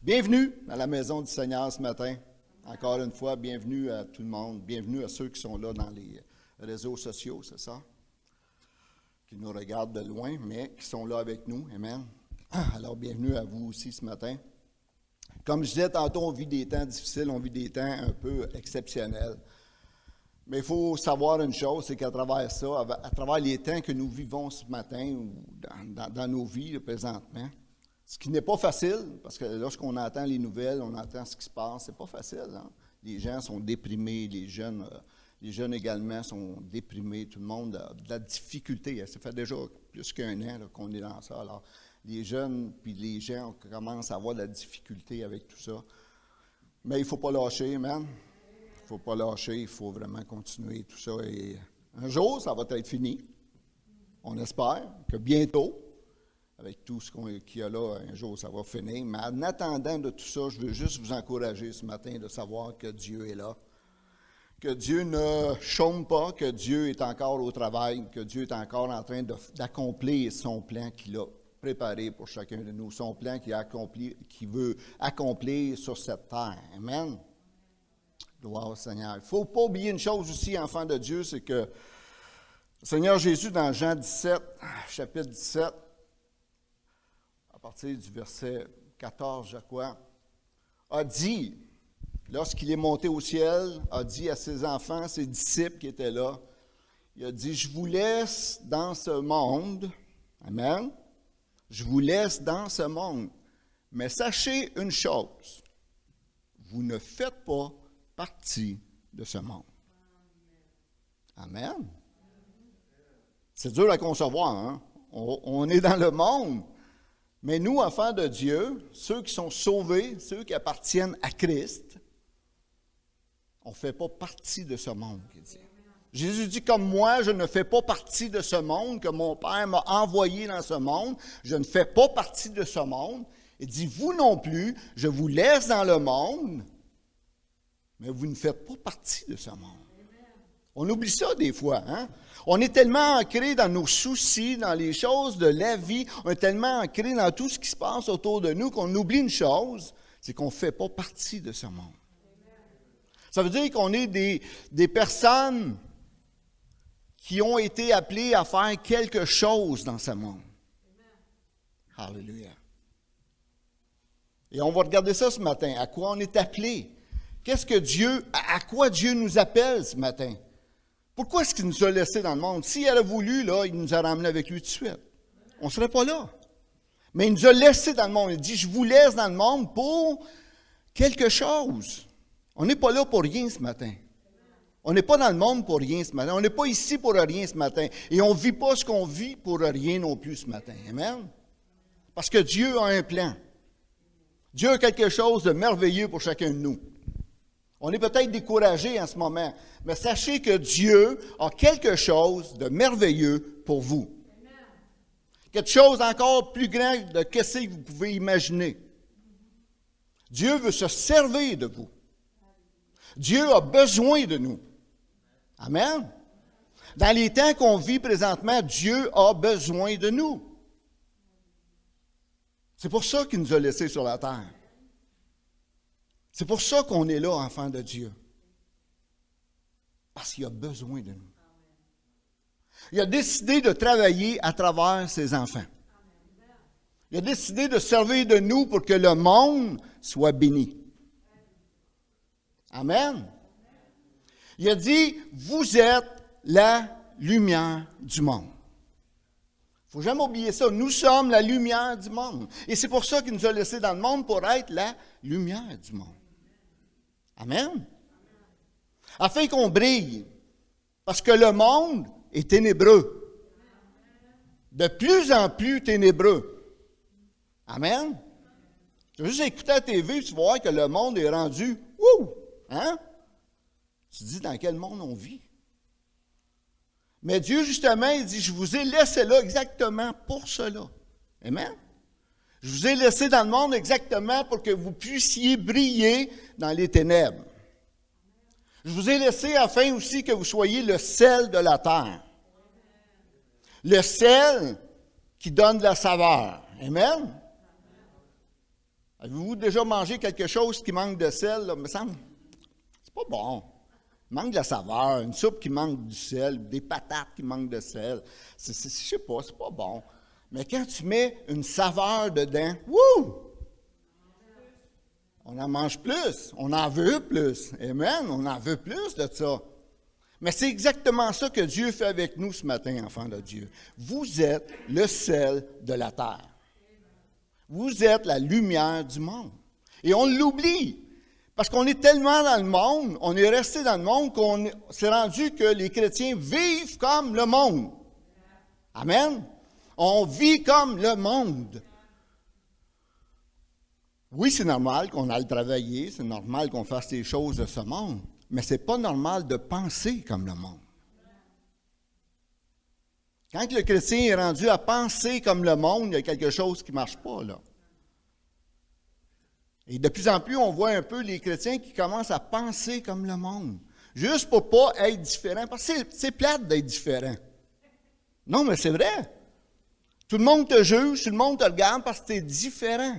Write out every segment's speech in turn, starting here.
Bienvenue à la maison du Seigneur ce matin. Encore une fois, bienvenue à tout le monde. Bienvenue à ceux qui sont là dans les réseaux sociaux, c'est ça? Qui nous regardent de loin, mais qui sont là avec nous. Amen. Alors, bienvenue à vous aussi ce matin. Comme je disais tantôt, on vit des temps difficiles, on vit des temps un peu exceptionnels. Mais il faut savoir une chose, c'est qu'à travers ça, à travers les temps que nous vivons ce matin ou dans nos vies là, présentement, ce qui n'est pas facile, parce que lorsqu'on entend les nouvelles, on entend ce qui se passe, c'est pas facile. Hein? Les gens sont déprimés, les jeunes également sont déprimés, tout le monde a de la difficulté. Ça fait déjà plus qu'un an là, qu'on est dans ça. Alors, les jeunes puis les gens commencent à avoir de la difficulté avec tout ça. Mais il ne faut pas lâcher, amen. Il ne faut pas lâcher, il faut vraiment continuer tout ça. Et un jour, ça va être fini. On espère que bientôt, avec tout ce qu'il y a là, un jour, ça va finir. Mais en attendant de tout ça, je veux juste vous encourager ce matin de savoir que Dieu est là. Que Dieu ne chôme pas, que Dieu est encore au travail, que Dieu est encore en train d'accomplir son plan qu'il a préparé pour chacun de nous, son plan qu'il veut accomplir sur cette terre. Amen. Gloire au Seigneur. Il ne faut pas oublier une chose aussi, enfants de Dieu, c'est que le Seigneur Jésus, dans Jean 17, chapitre 17, à partir du verset 14, je crois, a dit, lorsqu'il est monté au ciel, a dit à ses enfants, ses disciples qui étaient là, il a dit, je vous laisse dans ce monde, amen, je vous laisse dans ce monde, mais sachez une chose, vous ne faites pas partie de ce monde. Amen. C'est dur à concevoir, hein? On est dans le monde. Mais nous, enfants de Dieu, ceux qui sont sauvés, ceux qui appartiennent à Christ, on ne fait pas partie de ce monde, qu'il dit. Jésus dit, comme moi, je ne fais pas partie de ce monde, que mon Père m'a envoyé dans ce monde, je ne fais pas partie de ce monde. Il dit, vous non plus, je vous laisse dans le monde, mais vous ne faites pas partie de ce monde. On oublie ça des fois, hein? On est tellement ancré dans nos soucis, dans les choses de la vie, on est tellement ancré dans tout ce qui se passe autour de nous qu'on oublie une chose, c'est qu'on ne fait pas partie de ce monde. Ça veut dire qu'on est des personnes qui ont été appelées à faire quelque chose dans ce monde. Alléluia. Et on va regarder ça ce matin. À quoi on est appelé? À quoi Dieu nous appelle ce matin? Pourquoi est-ce qu'il nous a laissés dans le monde? S'il avait voulu, là, il nous a ramenés avec lui tout de suite. On ne serait pas là. Mais il nous a laissés dans le monde. Il dit, je vous laisse dans le monde pour quelque chose. On n'est pas là pour rien ce matin. On n'est pas dans le monde pour rien ce matin. On n'est pas ici pour rien ce matin. Et on ne vit pas ce qu'on vit pour rien non plus ce matin. Amen? Parce que Dieu a un plan. Dieu a quelque chose de merveilleux pour chacun de nous. On est peut-être découragé en ce moment, mais sachez que Dieu a quelque chose de merveilleux pour vous. Quelque chose encore plus grand de ce que vous pouvez imaginer. Dieu veut se servir de vous. Dieu a besoin de nous. Amen. Dans les temps qu'on vit présentement, Dieu a besoin de nous. C'est pour ça qu'il nous a laissés sur la terre. C'est pour ça qu'on est là, enfants de Dieu. Parce qu'il a besoin de nous. Il a décidé de travailler à travers ses enfants. Il a décidé de servir de nous pour que le monde soit béni. Amen. Il a dit, vous êtes la lumière du monde. Il ne faut jamais oublier ça. Nous sommes la lumière du monde. Et c'est pour ça qu'il nous a laissés dans le monde pour être la lumière du monde. Amen. Afin qu'on brille. Parce que le monde est ténébreux. De plus en plus ténébreux. Amen. Tu vas juste écouter la TV et tu vas voir que le monde est rendu. Wouh! Hein? Tu te dis dans quel monde on vit? Mais Dieu, justement, il dit, je vous ai laissé là exactement pour cela. Amen? Je vous ai laissé dans le monde exactement pour que vous puissiez briller dans les ténèbres. Je vous ai laissé afin aussi que vous soyez le sel de la terre. Le sel qui donne de la saveur. Amen? Avez-vous déjà mangé quelque chose qui manque de sel, là, me semble? C'est pas bon. Il manque de la saveur, une soupe qui manque du sel, des patates qui manquent de sel. Je sais pas, c'est pas bon. Mais quand tu mets une saveur dedans, wouh! On en mange plus, on en veut plus. Amen, on en veut plus de ça. Mais c'est exactement ça que Dieu fait avec nous ce matin, enfants de Dieu. Vous êtes le sel de la terre. Vous êtes la lumière du monde. Et on l'oublie. Parce qu'on est tellement dans le monde, on est resté dans le monde qu'on s'est rendu que les chrétiens vivent comme le monde. Amen. On vit comme le monde. Oui, c'est normal qu'on aille travailler, c'est normal qu'on fasse les choses de ce monde, mais ce n'est pas normal de penser comme le monde. Quand le chrétien est rendu à penser comme le monde, il y a quelque chose qui ne marche pas, là. Et de plus en plus, on voit un peu les chrétiens qui commencent à penser comme le monde, juste pour ne pas être différents, parce que c'est plate d'être différent. Non, mais c'est vrai. Tout le monde te juge, tout le monde te regarde parce que tu es différent.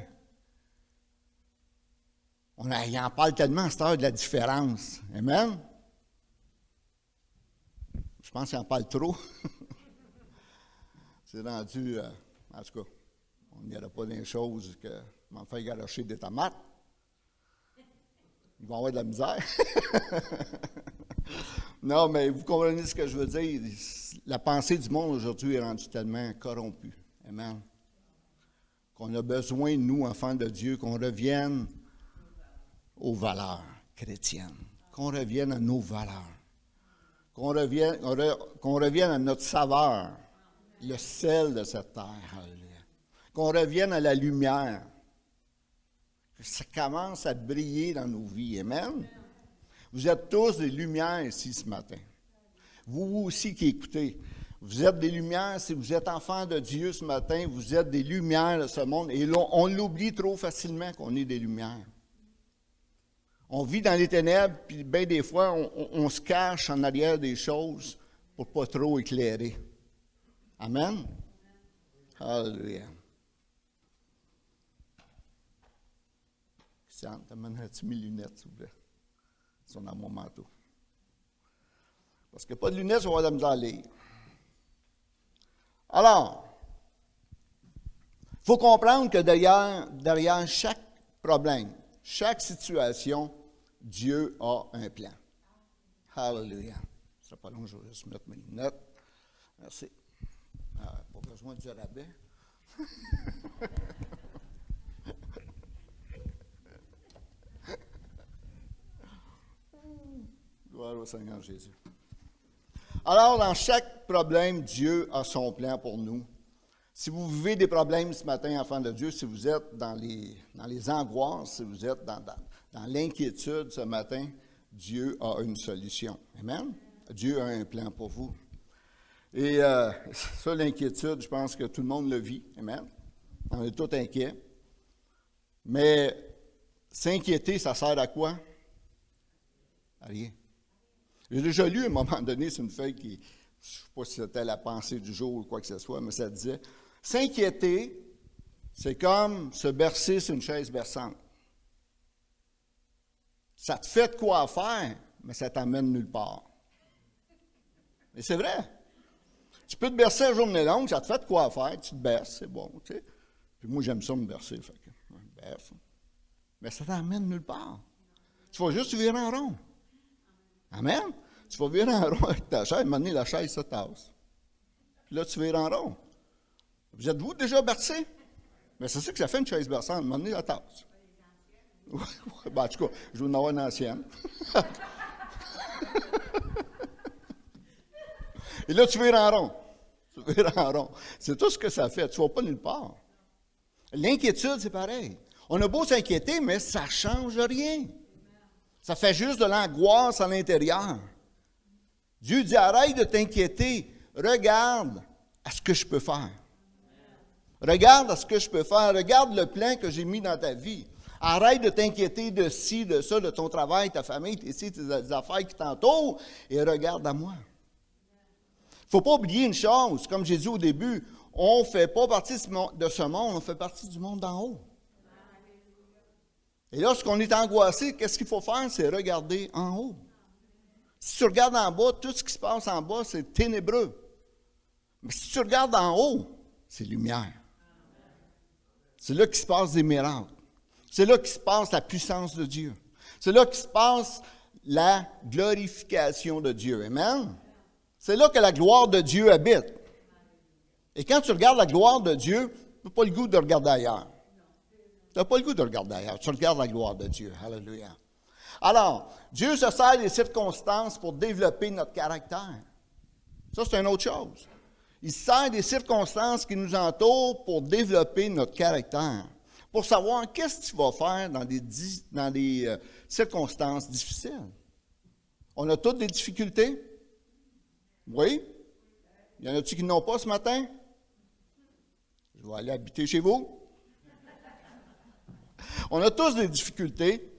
Il en parle tellement à cette heure de la différence. Amen? Je pense qu'il en parle trop. C'est rendu, en tout cas, on n'ira pas dans les choses que m'en faire garocher des tomates. Ils vont avoir de la misère. Non, mais vous comprenez ce que je veux dire. La pensée du monde aujourd'hui est rendue tellement corrompue. Amen? Qu'on a besoin, nous, enfants de Dieu, qu'on revienne aux valeurs chrétiennes, qu'on revienne à nos valeurs, qu'on revienne à notre saveur, le sel de cette terre, qu'on revienne à la lumière, que ça commence à briller dans nos vies. Amen? Vous êtes tous des lumières ici ce matin. Vous aussi qui écoutez, vous êtes des lumières. Si vous êtes enfants de Dieu ce matin, vous êtes des lumières de ce monde. Et là, on l'oublie trop facilement qu'on est des lumières. On vit dans les ténèbres, puis bien des fois, on se cache en arrière des choses pour ne pas trop éclairer. Amen? Alléluia. Christiane, t'amènerais-tu mes lunettes, s'il vous plaît? Elles sont dans mon manteau. Parce qu'il n'y a pas de lunettes, je vais avoir de la misère à lire. Alors, il faut comprendre que derrière chaque problème, chaque situation, Dieu a un plan. Hallelujah. Ce sera pas long, je vais juste mettre mes lunettes. Merci. Pas besoin du rabais. Gloire au Seigneur Jésus. Alors, dans chaque problème, Dieu a son plan pour nous. Si vous vivez des problèmes ce matin, enfants de Dieu, si vous êtes dans les angoisses, si vous êtes dans l'inquiétude ce matin, Dieu a une solution. Amen? Dieu a un plan pour vous. Et ça, l'inquiétude, je pense que tout le monde le vit. Amen? On est tous inquiets. Mais s'inquiéter, ça sert à quoi? À rien. J'ai déjà lu à un moment donné, c'est une feuille qui, je ne sais pas si c'était la pensée du jour ou quoi que ce soit, mais ça disait, s'inquiéter, c'est comme se bercer sur une chaise berçante. Ça te fait de quoi faire, mais ça t'amène nulle part. Et c'est vrai. Tu peux te bercer la journée longue, ça te fait de quoi faire, tu te berces, c'est bon, tu sais. Puis moi, j'aime ça me bercer, fait que je me berce. Mais ça t'amène nulle part. Tu vas juste virer en rond. Amen? Tu vas virer en rond avec ta chaise, à un moment donné, la chaise se tasse. Puis là, tu vires en rond. Vous êtes-vous déjà bercé? Mais c'est ça que ça fait une chaise berçante, à un moment donné, la tasse. Ben, en tout cas, je vais en avoir une ancienne. Et là, tu vires en rond. Tu vires en rond. C'est tout ce que ça fait. Tu ne vas pas nulle part. L'inquiétude, c'est pareil. On a beau s'inquiéter, mais ça ne change rien. Ça fait juste de l'angoisse à l'intérieur. Dieu dit, arrête de t'inquiéter. Regarde à ce que je peux faire. Regarde à ce que je peux faire. Regarde le plan que j'ai mis dans ta vie. Arrête de t'inquiéter de ci, de ça, de ton travail, ta famille, tes affaires qui t'entourent, et regarde à moi. Il ne faut pas oublier une chose, comme j'ai dit au début, on ne fait pas partie de ce monde, on fait partie du monde d'en haut. Et lorsqu'on est angoissé, qu'est-ce qu'il faut faire? C'est regarder en haut. Si tu regardes en bas, tout ce qui se passe en bas, c'est ténébreux. Mais si tu regardes en haut, c'est lumière. C'est là qu'il se passe des miracles. C'est là qu'il se passe la puissance de Dieu. C'est là qu'il se passe la glorification de Dieu. Amen? C'est là que la gloire de Dieu habite. Et quand tu regardes la gloire de Dieu, tu n'as pas le goût de regarder ailleurs. Tu n'as pas le goût de regarder ailleurs. Tu regardes la gloire de Dieu. Alléluia. Alors, Dieu se sert des circonstances pour développer notre caractère. Ça, c'est une autre chose. Il se sert des circonstances qui nous entourent pour développer notre caractère. Pour savoir qu'est-ce que tu vas faire dans des circonstances difficiles. On a toutes des difficultés? Oui? Il y en a-t-il qui n'ont pas ce matin? Je vais aller habiter chez vous. On a tous des difficultés.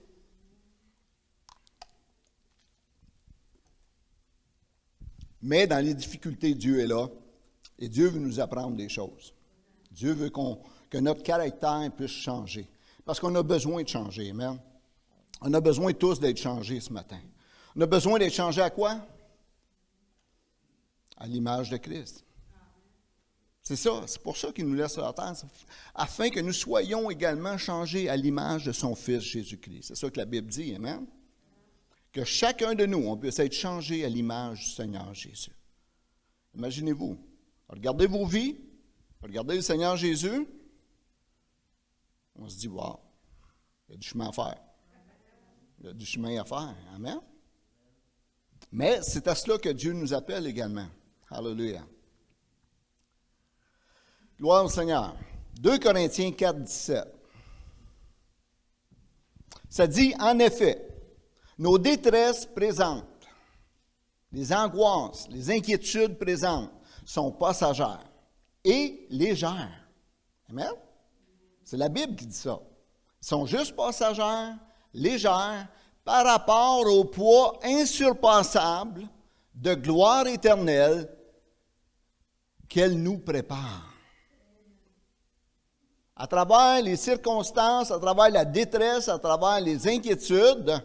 Mais dans les difficultés, Dieu est là. Et Dieu veut nous apprendre des choses. Dieu veut que notre caractère puisse changer. Parce qu'on a besoin de changer, amen. On a besoin tous d'être changés ce matin. On a besoin d'être changés à quoi? À l'image de Christ. C'est ça, c'est pour ça qu'il nous laisse sur la terre, afin que nous soyons également changés à l'image de son Fils Jésus-Christ. C'est ça que la Bible dit, amen? Que chacun de nous, on puisse être changé à l'image du Seigneur Jésus. Imaginez-vous, regardez vos vies, regardez le Seigneur Jésus, on se dit, wow, il y a du chemin à faire. Il y a du chemin à faire, amen? Mais c'est à cela que Dieu nous appelle également. Alléluia. Gloire au Seigneur. 2 Corinthiens 4, 17. Ça dit, en effet, nos détresses présentes, les angoisses, les inquiétudes présentes sont passagères et légères. Amen? C'est la Bible qui dit ça. Ils sont juste passagères, légères, par rapport au poids insurpassable de gloire éternelle qu'elle nous prépare. À travers les circonstances, à travers la détresse, à travers les inquiétudes,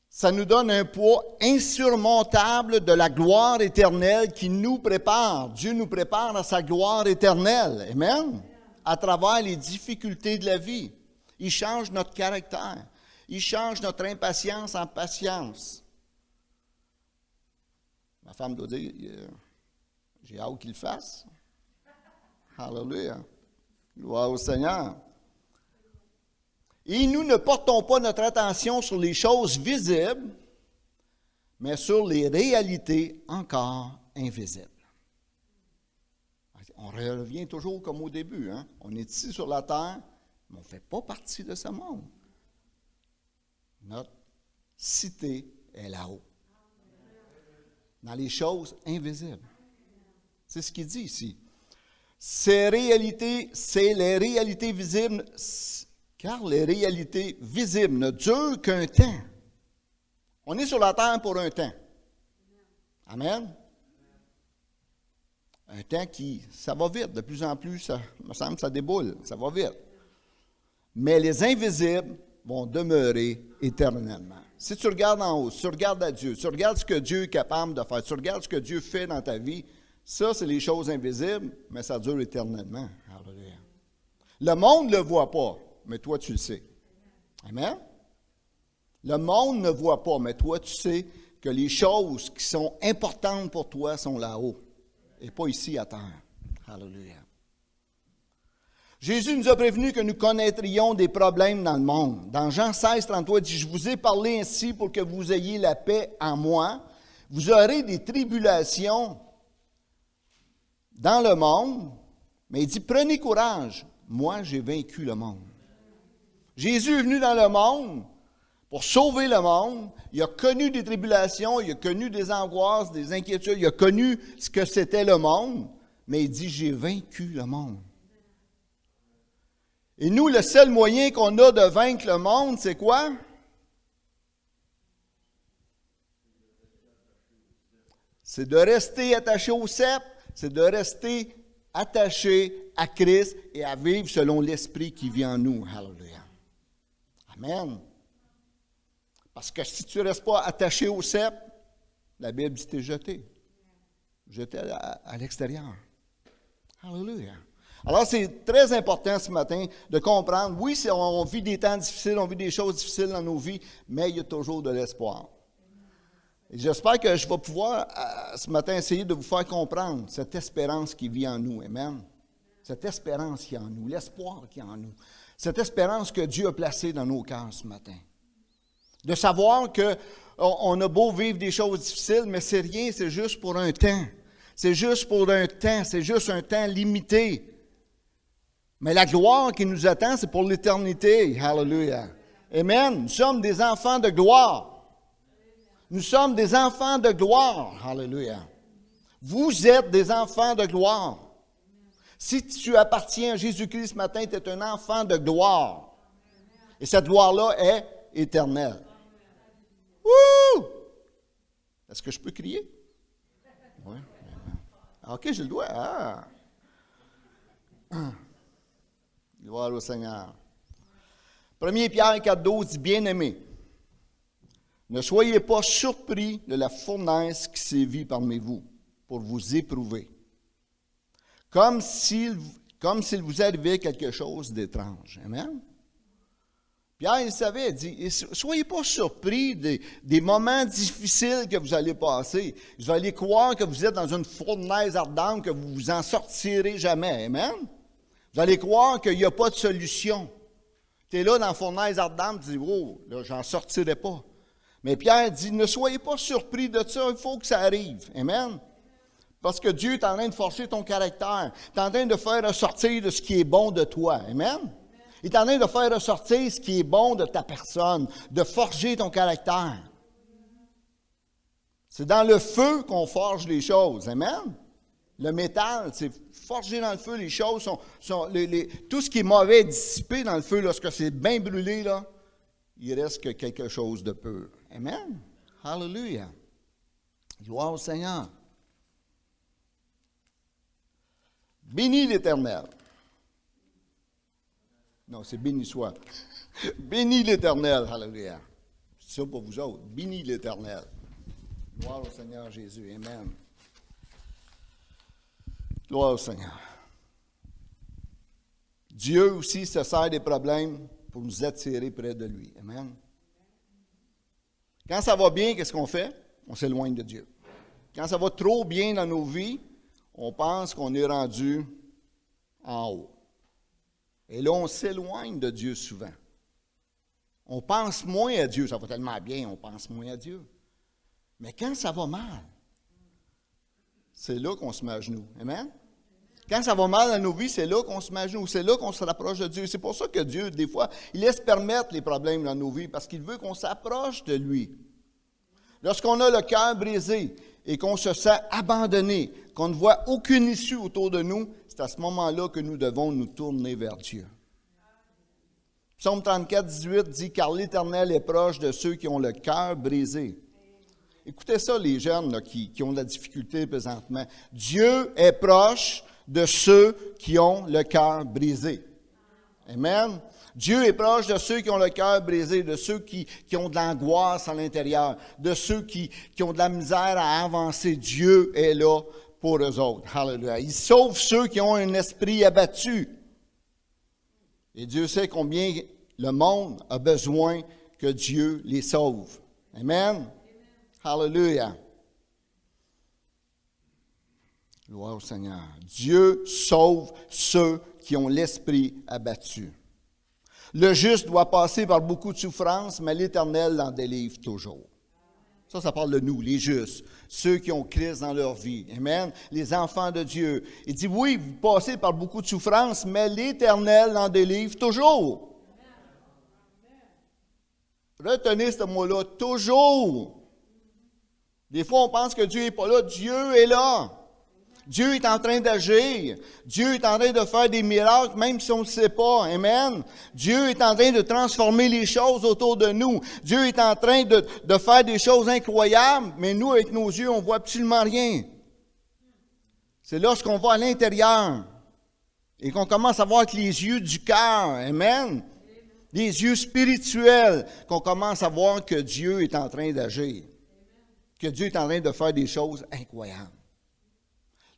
ça nous donne un poids insurmontable de la gloire éternelle qui nous prépare. Dieu nous prépare à sa gloire éternelle. Amen? À travers les difficultés de la vie. Il change notre caractère. Il change notre impatience en patience. Ma femme doit dire, j'ai hâte qu'il le fasse. Alléluia. Gloire au Seigneur. Et nous ne portons pas notre attention sur les choses visibles, mais sur les réalités encore invisibles. On revient toujours comme au début. Hein? On est ici sur la terre, mais on ne fait pas partie de ce monde. Notre cité est là-haut. Dans les choses invisibles. C'est ce qu'il dit ici. C'est les réalités visibles, car les réalités visibles ne durent qu'un temps. On est sur la terre pour un temps. Amen. Un temps ça va vite, de plus en plus, ça me semble que ça déboule, ça va vite. Mais les invisibles vont demeurer éternellement. Si tu regardes en haut, si tu regardes à Dieu, si tu regardes ce que Dieu est capable de faire, si tu regardes ce que Dieu fait dans ta vie, ça, c'est les choses invisibles, mais ça dure éternellement. Alléluia. Le monde ne le voit pas, mais toi, tu le sais. Amen? Le monde ne voit pas, mais toi, tu sais que les choses qui sont importantes pour toi sont là-haut, et pas ici à terre. Alléluia. Jésus nous a prévenu que nous connaîtrions des problèmes dans le monde. Dans Jean 16, 33, il dit, « Je vous ai parlé ainsi pour que vous ayez la paix en moi. Vous aurez des tribulations dans le monde. » Mais il dit, « Prenez courage, moi j'ai vaincu le monde. » Jésus est venu dans le monde pour sauver le monde. Il a connu des tribulations, il a connu des angoisses, des inquiétudes, il a connu ce que c'était le monde. Mais il dit, « J'ai vaincu le monde. » Et nous, le seul moyen qu'on a de vaincre le monde, c'est quoi? C'est de rester attaché au sceptre, c'est de rester attaché à Christ et à vivre selon l'Esprit qui vit en nous. Hallelujah. Amen. Parce que si tu ne restes pas attaché au cep, la Bible dit que tu es jeté. Jeté à l'extérieur. Alléluia. Alors, c'est très important ce matin de comprendre, oui, on vit des temps difficiles, on vit des choses difficiles dans nos vies, mais il y a toujours de l'espoir. Et j'espère que je vais pouvoir, ce matin, essayer de vous faire comprendre cette espérance qui vit en nous. Amen. Cette espérance qui est en nous, l'espoir qui est en nous. Cette espérance que Dieu a placée dans nos cœurs ce matin. De savoir qu'on a beau vivre des choses difficiles, mais c'est rien, c'est juste pour un temps. C'est juste pour un temps, c'est juste un temps limité. Mais la gloire qui nous attend, c'est pour l'éternité. Hallelujah. Amen. Nous sommes des enfants de gloire. Nous sommes des enfants de gloire. Hallelujah. Vous êtes des enfants de gloire. Si tu appartiens à Jésus-Christ ce matin, tu es un enfant de gloire. Et cette gloire-là est éternelle. Wouh! Est-ce que je peux crier? Oui. OK, j'ai le doigt. Ah. Gloire au Seigneur. 1 Pierre 4,12 dit, bien-aimés, ne soyez pas surpris de la fournaise qui sévit parmi vous pour vous éprouver, comme s'il vous arrivait quelque chose d'étrange. Amen? Pierre, il savait, il dit, soyez pas surpris des moments difficiles que vous allez passer. Vous allez croire que vous êtes dans une fournaise ardente, que vous vous en sortirez jamais. Amen? Vous allez croire qu'il n'y a pas de solution. Tu es là dans la fournaise ardente, tu dis, oh, là, j'en sortirai pas. Mais Pierre dit, ne soyez pas surpris de ça, il faut que ça arrive. Amen? Parce que Dieu est en train de forger ton caractère. Il est en train de faire ressortir de ce qui est bon de toi. Amen? Il est en train de faire ressortir ce qui est bon de ta personne, de forger ton caractère. C'est dans le feu qu'on forge les choses. Amen? Le métal, c'est forgé dans le feu. Les choses tout ce qui est mauvais est dissipé dans le feu. Lorsque c'est bien brûlé, là, il reste que quelque chose de pur. Amen? Hallelujah. Gloire au Seigneur. Bénis l'Éternel. Non, c'est béni soit. Bénis l'Éternel. Hallelujah. C'est ça pour vous autres. Bénis l'Éternel. Gloire au Seigneur Jésus. Amen. Gloire au Seigneur. Dieu aussi se sert des problèmes pour nous attirer près de lui. Amen. Quand ça va bien, qu'est-ce qu'on fait? On s'éloigne de Dieu. Quand ça va trop bien dans nos vies, on pense qu'on est rendu en haut. Et là, on s'éloigne de Dieu souvent. On pense moins à Dieu. Ça va tellement bien, on pense moins à Dieu. Mais quand ça va mal, c'est là qu'on se met à genoux. Amen? Quand ça va mal dans nos vies, c'est là qu'on se met à genoux. C'est là qu'on se rapproche de Dieu. C'est pour ça que Dieu, des fois, il laisse permettre les problèmes dans nos vies parce qu'il veut qu'on s'approche de lui. Lorsqu'on a le cœur brisé et qu'on se sent abandonné, qu'on ne voit aucune issue autour de nous, c'est à ce moment-là que nous devons nous tourner vers Dieu. Psaume 34, 18 dit « Car l'Éternel est proche de ceux qui ont le cœur brisé. » Écoutez ça, les jeunes là, qui ont de la difficulté présentement. Dieu est proche de ceux qui ont le cœur brisé. Amen. Dieu est proche de ceux qui ont le cœur brisé, de ceux qui ont de l'angoisse à l'intérieur, de ceux qui ont de la misère à avancer. Dieu est là pour eux autres. Hallelujah. Il sauve ceux qui ont un esprit abattu. Et Dieu sait combien le monde a besoin que Dieu les sauve. Amen. Hallelujah. Gloire au Seigneur. Dieu sauve ceux qui ont l'esprit abattu. Le juste doit passer par beaucoup de souffrances, mais l'Éternel l'en délivre toujours. Ça parle de nous, les justes, ceux qui ont Christ dans leur vie. Amen. Les enfants de Dieu. Il dit, oui, vous passez par beaucoup de souffrances, mais l'Éternel l'en délivre toujours. Retenez ce mot-là, toujours. Des fois, on pense que Dieu n'est pas là. Dieu est là. Dieu est en train d'agir. Dieu est en train de faire des miracles, même si on ne le sait pas. Amen. Dieu est en train de transformer les choses autour de nous. Dieu est en train de faire des choses incroyables, mais nous, avec nos yeux, on ne voit absolument rien. C'est lorsqu'on va à l'intérieur et qu'on commence à voir avec les yeux du cœur. Amen. des yeux spirituels, qu'on commence à voir que Dieu est en train d'agir, que Dieu est en train de faire des choses incroyables.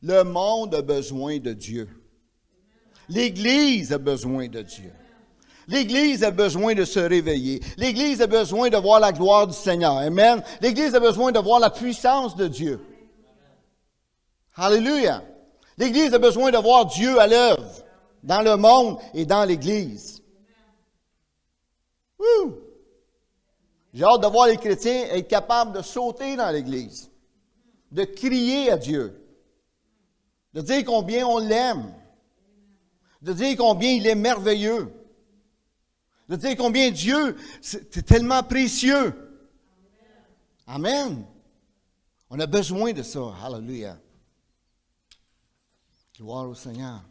Le monde a besoin de Dieu. L'Église a besoin de Dieu. L'Église a besoin de se réveiller. L'Église a besoin de voir la gloire du Seigneur. Amen. L'Église a besoin de voir la puissance de Dieu. Alléluia. L'Église a besoin de voir Dieu à l'œuvre dans le monde et dans l'Église. Wouh! J'ai hâte de voir les chrétiens être capables de sauter dans l'Église, de crier à Dieu, de dire combien on l'aime, de dire combien il est merveilleux, de dire combien Dieu, c'est tellement précieux. Amen. On a besoin de ça. Alléluia. Gloire au Seigneur.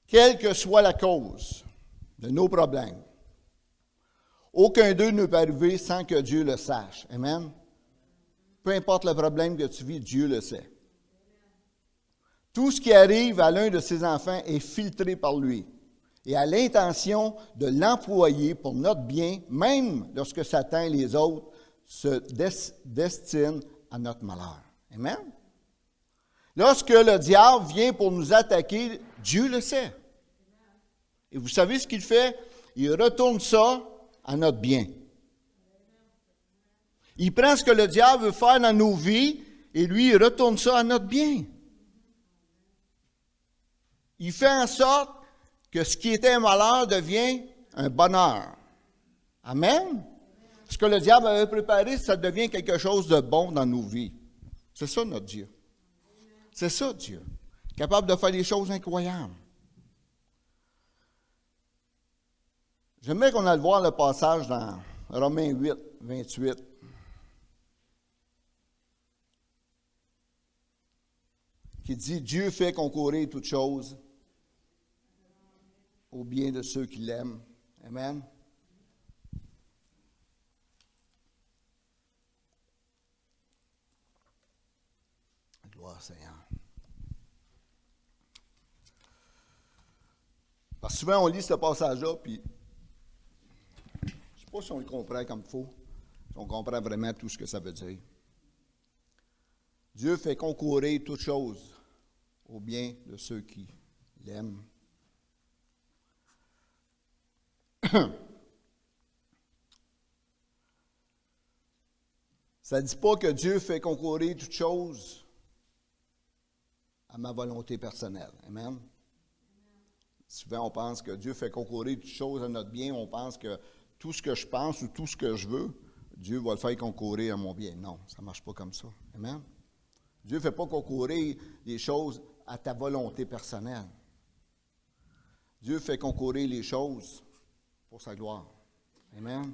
Quelle que soit la cause de nos problèmes, aucun d'eux ne peut arriver sans que Dieu le sache. Amen. Peu importe le problème que tu vis, Dieu le sait. Tout ce qui arrive à l'un de ses enfants est filtré par lui et a l'intention de l'employer pour notre bien, même lorsque Satan et les autres se destinent à notre malheur. Amen. Lorsque le diable vient pour nous attaquer, Dieu le sait. Et vous savez ce qu'il fait? Il retourne ça à notre bien. Il prend ce que le diable veut faire dans nos vies et lui, il retourne ça à notre bien. Il fait en sorte que ce qui était un malheur devient un bonheur. Amen. Ce que le diable avait préparé, ça devient quelque chose de bon dans nos vies. C'est ça notre Dieu. C'est ça Dieu. Capable de faire des choses incroyables. J'aimerais qu'on aille voir le passage dans Romains 8, 28. Qui dit, Dieu fait concourir toutes choses au bien de ceux qui l'aiment. Amen. Gloire au Seigneur. Parce que souvent, on lit ce passage-là, puis je ne sais pas si on le comprend comme il faut, si on comprend vraiment tout ce que ça veut dire. Dieu fait concourir toutes choses au bien de ceux qui l'aiment. Ça ne dit pas que Dieu fait concourir toutes choses à ma volonté personnelle. Amen. Souvent, on pense que Dieu fait concourir toutes choses à notre bien. On pense que tout ce que je pense ou tout ce que je veux, Dieu va le faire concourir à mon bien. Non, ça ne marche pas comme ça. Amen. Dieu ne fait pas concourir les choses à ta volonté personnelle. Dieu fait concourir les choses pour sa gloire. Amen.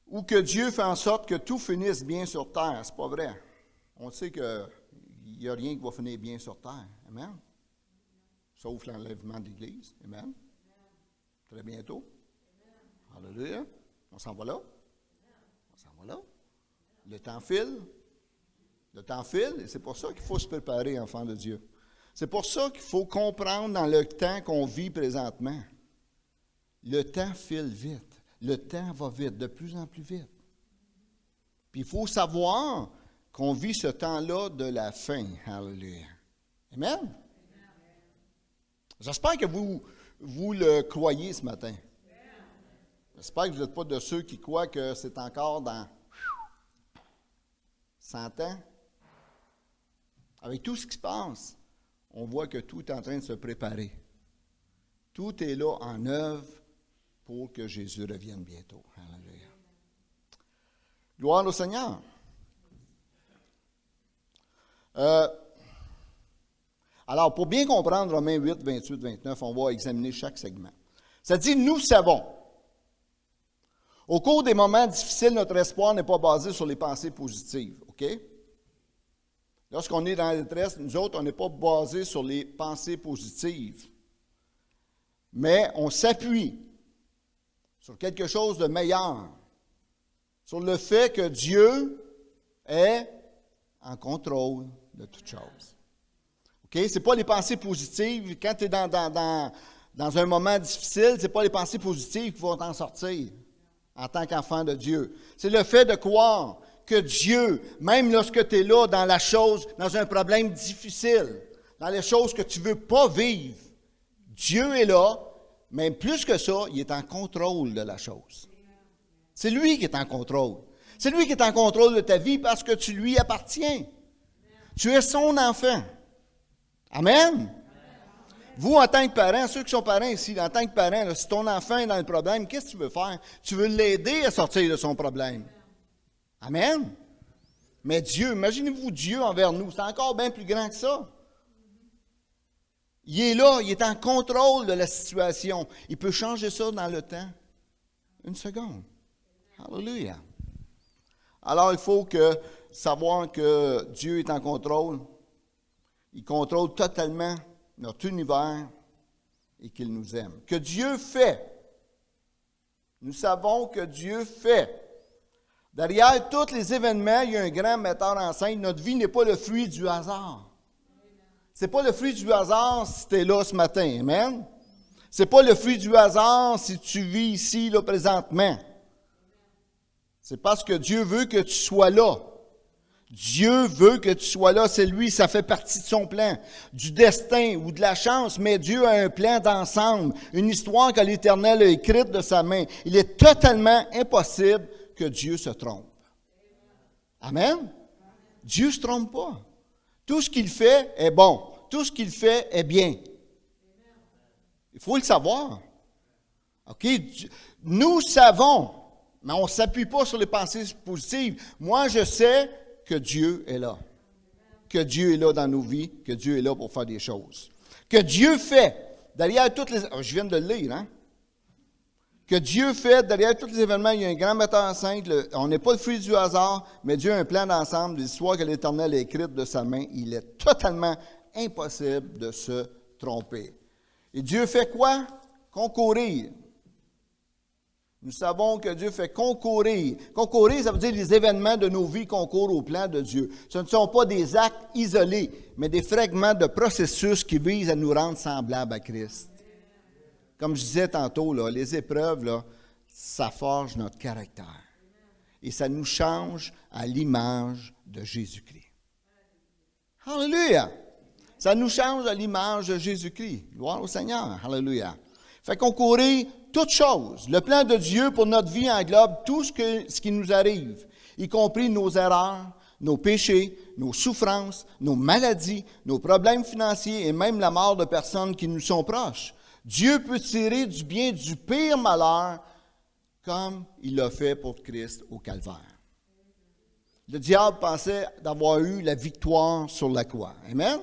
Ou que Dieu fait en sorte que tout finisse bien sur terre. Ce n'est pas vrai. On sait qu'il n'y a rien qui va finir bien sur terre. Amen. Sauf l'enlèvement de l'Église. Amen. Très bientôt. Alléluia. On s'en va là. On s'en va là. Le temps file. Le temps file, et c'est pour ça qu'il faut se préparer, enfant de Dieu. C'est pour ça qu'il faut comprendre dans le temps qu'on vit présentement. Le temps file vite. Le temps va vite, de plus en plus vite. Puis il faut savoir qu'on vit ce temps-là de la fin. Alléluia. Amen? J'espère que vous le croyez ce matin. J'espère que vous n'êtes pas de ceux qui croient que c'est encore dans 100 ans. Avec tout ce qui se passe, on voit que tout est en train de se préparer. Tout est là en œuvre pour que Jésus revienne bientôt. Alléluia. Gloire au Seigneur. Alors, pour bien comprendre Romains 8, 28, 29, on va examiner chaque segment. Ça dit, nous savons. Au cours des moments difficiles, notre espoir n'est pas basé sur les pensées positives. OK? Lorsqu'on est dans la détresse, nous autres, on n'est pas basé sur les pensées positives. Mais on s'appuie sur quelque chose de meilleur. Sur le fait que Dieu est en contrôle de toutes choses. OK? Ce n'est pas les pensées positives. Quand tu es dans un moment difficile, ce n'est pas les pensées positives qui vont t'en sortir en tant qu'enfant de Dieu. C'est le fait de croire que Dieu, même lorsque tu es là dans la chose, dans un problème difficile, dans les choses que tu ne veux pas vivre, Dieu est là, mais plus que ça, il est en contrôle de la chose. C'est lui qui est en contrôle. C'est lui qui est en contrôle de ta vie parce que tu lui appartiens. Tu es son enfant. Amen. Vous, en tant que parents, ceux qui sont parents ici, en tant que parents, là, si ton enfant est dans le problème, qu'est-ce que tu veux faire? Tu veux l'aider à sortir de son problème. Amen. Mais Dieu, imaginez-vous Dieu envers nous, c'est encore bien plus grand que ça. Il est là, il est en contrôle de la situation. Il peut changer ça dans le temps. Une seconde. Alléluia. Alors, il faut savoir que Dieu est en contrôle. Il contrôle totalement notre univers et qu'il nous aime. Que Dieu fait. Nous savons que Dieu fait. Derrière tous les événements, il y a un grand metteur en scène. Notre vie n'est pas le fruit du hasard. Ce n'est pas le fruit du hasard si tu es là ce matin. Amen. Ce n'est pas le fruit du hasard si tu vis ici, là, présentement. C'est parce que Dieu veut que tu sois là. Dieu veut que tu sois là, c'est lui, ça fait partie de son plan, du destin ou de la chance, mais Dieu a un plan d'ensemble, une histoire que l'Éternel a écrite de sa main. Il est totalement impossible que Dieu se trompe. Amen? Dieu ne se trompe pas. Tout ce qu'il fait est bon. Tout ce qu'il fait est bien. Il faut le savoir. OK? Nous savons, mais on ne s'appuie pas sur les pensées positives. Moi, je sais que Dieu est là. Que Dieu est là dans nos vies, que Dieu est là pour faire des choses. Que Dieu fait, derrière toutes les... je viens de le lire, hein? Que Dieu fait, derrière tous les événements, il y a un grand metteur en scène. On n'est pas le fruit du hasard, mais Dieu a un plan d'ensemble, des histoires que l'Éternel a écrites de sa main. Il est totalement impossible de se tromper. Et Dieu fait quoi? Concourir. Nous savons que Dieu fait concourir. Concourir, ça veut dire les événements de nos vies concourent au plan de Dieu. Ce ne sont pas des actes isolés, mais des fragments de processus qui visent à nous rendre semblables à Christ. Comme je disais tantôt, là, les épreuves, là, ça forge notre caractère. Et ça nous change à l'image de Jésus-Christ. Alléluia! Ça nous change à l'image de Jésus-Christ. Gloire au Seigneur. Alléluia. Fait concourir toutes choses. Le plan de Dieu pour notre vie englobe tout ce qui nous arrive, y compris nos erreurs, nos péchés, nos souffrances, nos maladies, nos problèmes financiers et même la mort de personnes qui nous sont proches. Dieu peut tirer du bien du pire malheur comme il l'a fait pour Christ au Calvaire. Le diable pensait d'avoir eu la victoire sur la croix. Amen?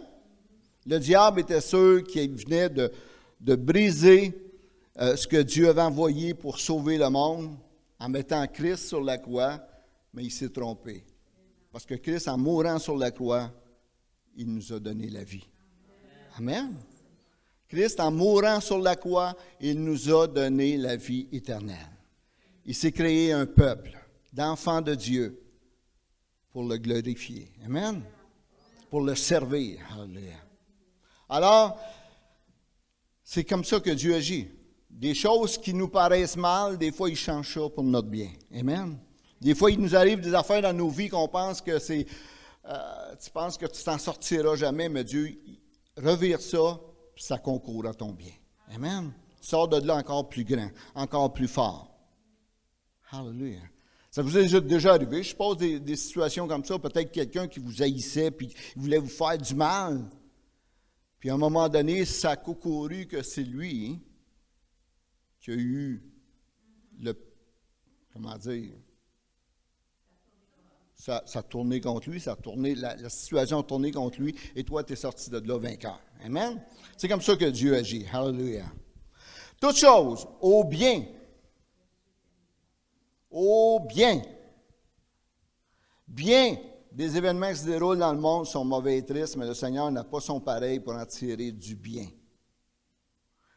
Le diable était sûr qu'il venait de briser ce que Dieu avait envoyé pour sauver le monde en mettant Christ sur la croix, mais il s'est trompé. Parce que Christ, en mourant sur la croix, il nous a donné la vie. Amen? Christ, en mourant sur la croix, il nous a donné la vie éternelle. Il s'est créé un peuple d'enfants de Dieu pour le glorifier. Amen? Pour le servir. Alléluia. Alors, c'est comme ça que Dieu agit. Des choses qui nous paraissent mal, des fois, il change ça pour notre bien. Amen? Des fois, il nous arrive des affaires dans nos vies qu'on pense que c'est... tu penses que tu t'en sortiras jamais, mais Dieu revire ça, puis ça concourt à ton bien. Amen? Tu sors de là encore plus grand, encore plus fort. Alléluia. Ça vous est déjà arrivé, je suppose, des situations comme ça, peut-être quelqu'un qui vous haïssait, puis il voulait vous faire du mal. Puis à un moment donné, ça a concouru que c'est lui qui a eu comment dire, ça a tourné contre lui, la situation a tourné contre lui, et toi, tu es sorti de là vainqueur. Amen? C'est comme ça que Dieu agit. Hallelujah. Toutes choses, au bien. Au bien. Bien des événements qui se déroulent dans le monde sont mauvais et tristes, mais le Seigneur n'a pas son pareil pour en tirer du bien.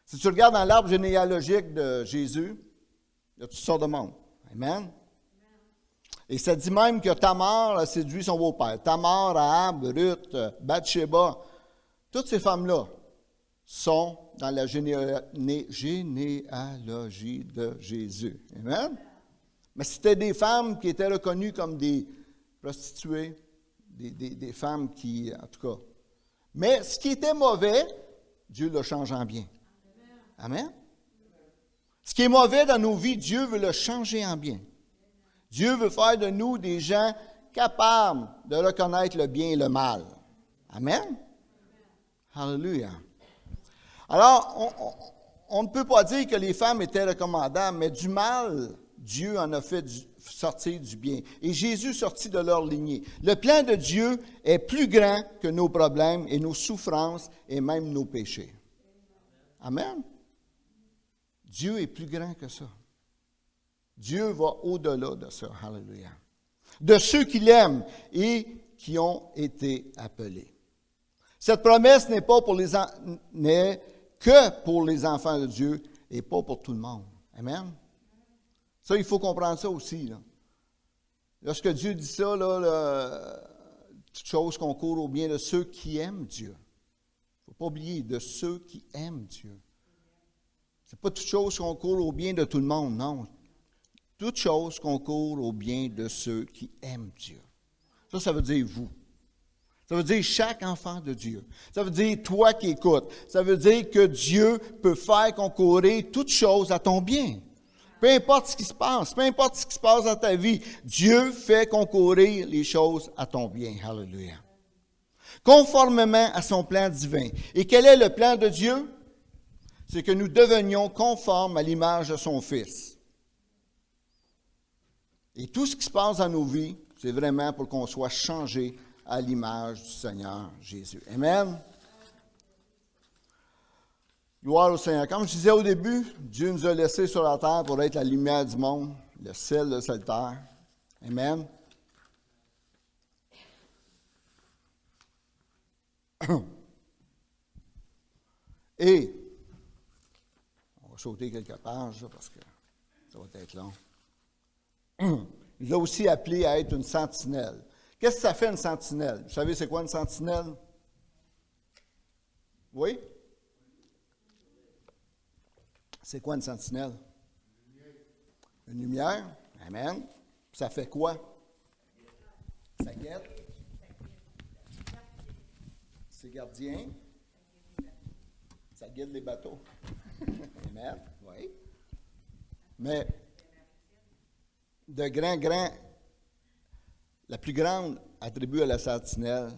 Si tu regardes dans l'arbre généalogique de Jésus, il y a toutes sortes de monde. Amen? Et ça dit même que Tamar a séduit son beau-père. Tamar, Rahab, Ruth, Bathsheba, Toutes ces femmes-là sont dans la généalogie de Jésus. Amen? Mais c'était des femmes qui étaient reconnues comme des prostituées, des femmes qui, en tout cas. Mais ce qui était mauvais, Dieu le change en bien. Amen? Ce qui est mauvais dans nos vies, Dieu veut le changer en bien. Dieu veut faire de nous des gens capables de reconnaître le bien et le mal. Amen? Alléluia. Alors, on ne peut pas dire que les femmes étaient recommandables, mais du mal, Dieu en a fait sortir du bien. Et Jésus sortit de leur lignée. Le plan de Dieu est plus grand que nos problèmes et nos souffrances et même nos péchés. Amen? Dieu est plus grand que ça. Dieu va au-delà de ça. Alléluia. De ceux qui l'aiment et qui ont été appelés. Cette promesse n'est que pour les enfants de Dieu et pas pour tout le monde. Amen? Ça, il faut comprendre ça aussi. Là. Lorsque Dieu dit ça, toute chose concourt au bien de ceux qui aiment Dieu. Il ne faut pas oublier, de ceux qui aiment Dieu. Ce n'est pas toute chose concourt au bien de tout le monde, non. Toute chose concourt au bien de ceux qui aiment Dieu. Ça veut dire vous. Ça veut dire chaque enfant de Dieu. Ça veut dire toi qui écoutes. Ça veut dire que Dieu peut faire concourir toute chose à ton bien. Peu importe ce qui se passe, peu importe ce qui se passe dans ta vie, Dieu fait concourir les choses à ton bien. Alléluia. Conformément à son plan divin. Et quel est le plan de Dieu? C'est que nous devenions conformes à l'image de son Fils. Et tout ce qui se passe dans nos vies, c'est vraiment pour qu'on soit changé à l'image du Seigneur Jésus. Amen. Gloire au Seigneur. Comme je disais au début, Dieu nous a laissés sur la terre pour être la lumière du monde, le sel de cette terre. Amen. Et, on va sauter quelques pages là, parce que ça va être long. Il nous a aussi appelé à être une sentinelle. Qu'est-ce que ça fait une sentinelle? Vous savez c'est quoi une sentinelle? Oui? C'est quoi une sentinelle? Une lumière. Amen. Ça fait quoi? Ça guette. C'est gardien. Ça guide les bateaux. Amen. Oui. Mais la plus grande attribut à la sentinelle,